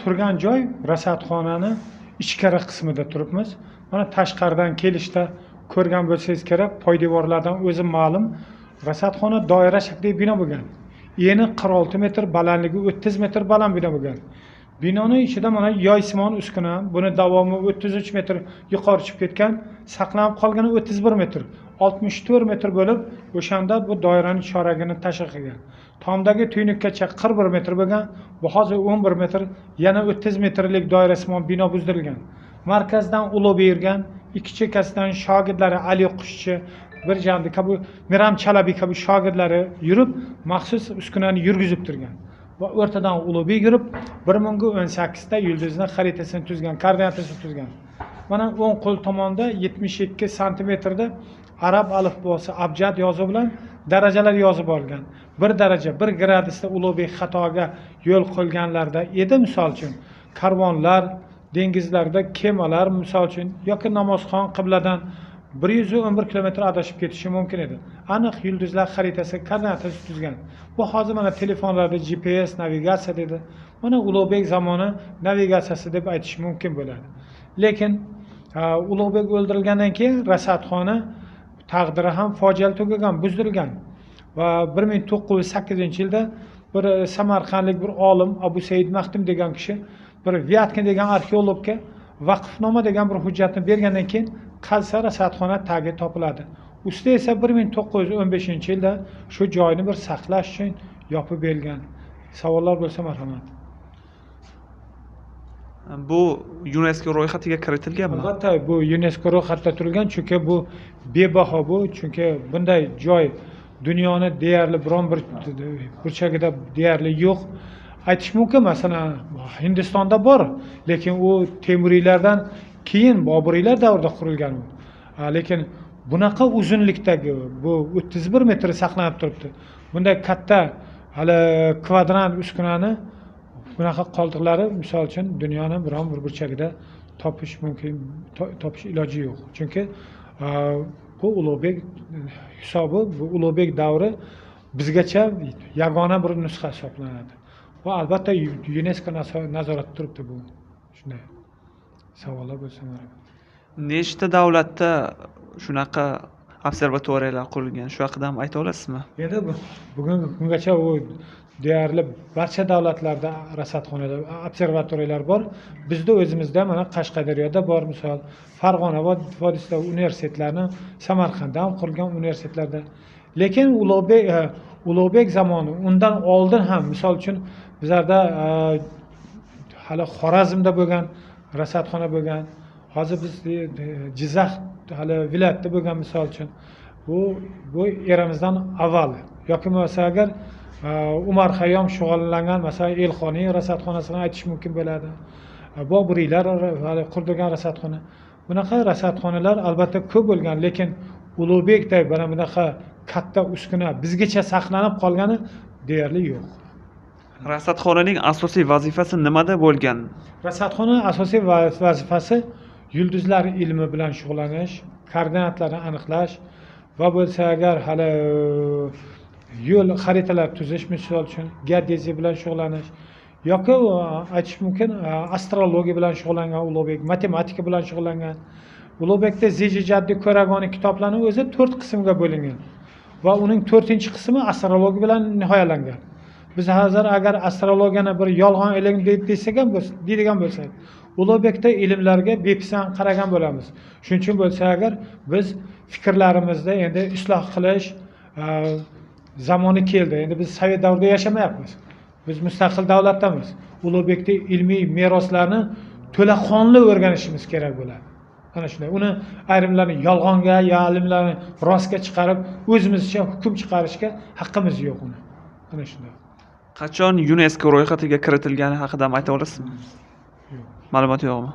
turgan joy rasadxonani ichkari qismida turibmiz. Mana tashqaridan kelishda ko'rgan bo'lsangiz kerak, poydevorlardan o'zi ma'lum. Rasadxona doira shaklida bino bo'lgan. Eni 46 metr, balandligi 30 metr baland bino bo'lgan. Binoning ichida mana yoysimon uskuna, buni davomi 33 metr yuqori chiqib ketgan, saqlanib qolgani 31 metr, 64 metr bo'lib, o'shanda bu doiraning choragini tashkil qilgan. Tomdagi tuynukkacha 41 metr bo'lgan, bu hozir 11 metr, yana 30 metrlik doirasimon bino buzdirilgan. Markazdan Ulug'bergan, ikki chekkasidan shogirdlari Ali Qushchi, bir jandi kabi Miram Chalabi kabi shogirdlari yurib, maxsus uskunani yurgizib turgan. Va o'rtadan Ulug'bek yurib 1018 ta yulduzni xaritasini tuzgan, koordinatasini tuzgan. Mana o'ng qo'l tomonda 72 santimetrda arab alifbosi abjad yozuvi bilan darajalar yozib olgan. 1 daraja 1 gradusda Ulug'bek xatoga yo'l qo'yganlarda edi, misol uchun karvonlar, dengizlarda kemalar misol uchun yoki namozxon qibladan 111 kilometr adashib ketishi mumkin edi. Aniq yulduzlar xaritasi koordinatasi tuzgan. Bu hozir mana telefonlarda GPS navigatsiya dedi. Mana Ulug'bek zamoni navigatsiyasi deb aytish mumkin bo'ladi. Lekin Ulug'bek o'ldirilgandan keyin rasadxona taqdiri ham fojiali tugagan, buzdirilgan. Va 1908-yilda bir samarqandlik bir olim Abu Said Maxtum degan kishi bir Vyatkin degan arxeologga vaqfnoma degan bir hujjatni bergandan keyin qazsa rasadxona tagi topiladi. Usti esa 1915-yilda shu joyni bir saqlash uchun yopib berilgan. Savollar bo'lsa marhamat. Bu UNESCO ro'yxatiga kiritilganmi? Albatta, bu UNESCO ro'yxatida turilgan, chunki bu bebaho bu, chunki bunday joy dunyoni deyarli biron bir burchagida deyarli yo'q. Aytish mumkin, masalan, Hindistonda bor, lekin u Temuriylardan keyin Boburiylar davrida qurilgan. Lekin bunaqa uzunlikdagi bu 31 metr saqlanib turibdi. Bunday katta hali kvadrant uskunani bunaqa qoldiqlari misol uchun dunyoning biron bir burchagida topish mumkin, topish iloji yo'q. Chunki bu Ulug'bek hisobi, bu Ulug'bek davri bizgacha yagona bir nusxa hisoblanadi. Va albatta UNESCO nazoratda turibdi bu. Shunday savollar bo'lsa marhamat. Nechta davlatda shunaqa observatoriyalar qurilgan? Shu haqida ham ayta olasizmi? Endi bugungi kungacha u deyarli barcha davlatlarda rasadxonalar, observatoriyalar bor. Bizda o'zimizda mana Qashqadaryoda bor, misol Farg'ona vodiysidagi universitetlarni, Samarqandda ham qurilgan universitetlarda. Lekin Ulug'bek zamoni undan oldin ham misol uchun bizlarda hali Xorazmda bo'lgan rasadxona bo'lgan. Hozir biz Jizzax hali viloyatda bo'lgan misol uchun bu eramizdan avval yoki bo'lmasa agar Umar Xayyom shug'ullangan masalan Elxoniy rasadxonasini aytish mumkin bo'ladi. Boburiylar hali qurdirgan rasadxona. Bunaqa rasadxonalar albatta ko'p bo'lgan, lekin Ulug'bekday mana bunaqa katta uskuna bizgacha saqlanib qolgani deyarli yo'q. Rasadxonaning asosiy vazifasi nimada bo'lgan? Rasadxona asosiy vazifasi yulduzlar ilmi bilan shug'ullanish, koordinatlarni aniqlash va bo'lsa agar hali yo'l xaritalar tuzish, misol uchun geodeziya bilan shug'ullanish yoki aytish mumkin astrologiya bilan shug'ullangan Ulug'bek, matematika bilan shug'ullangan. Ulug'bekda Zeji Jaddi Ko'ragoni kitoblarning o'zi 4 qismga bo'lingan va uning 4-qismi astrologiya bilan nihoyalangan. Biz hozir agar astrologiyani bir yolg'on ilm deydigan bo'lsak, Ulug'bekda ilmlarga bepisand qaragan bo'lamiz. Shuning uchun bo'lsa agar biz fikrlarimizda endi isloh qilish zamoni keldi. Endi biz Sovet davrida yashamayapmiz. Biz mustaqil davlatdamiz. Ulug'bekda ilmiy meroslarni to'laqonli o'rganishimiz kerak bo'ladi. Ana shunday. Uni ayrimlarni yolg'onga, yo ilmlarni rostga chiqarib, o'zimizcha hukm chiqarishga haqqimiz yo'q uni. Ana shunday. Qachon UNESCO ro'yxatiga kiritilgani haqida ham ayta olasizmi? Ma'lumot yo'qmi?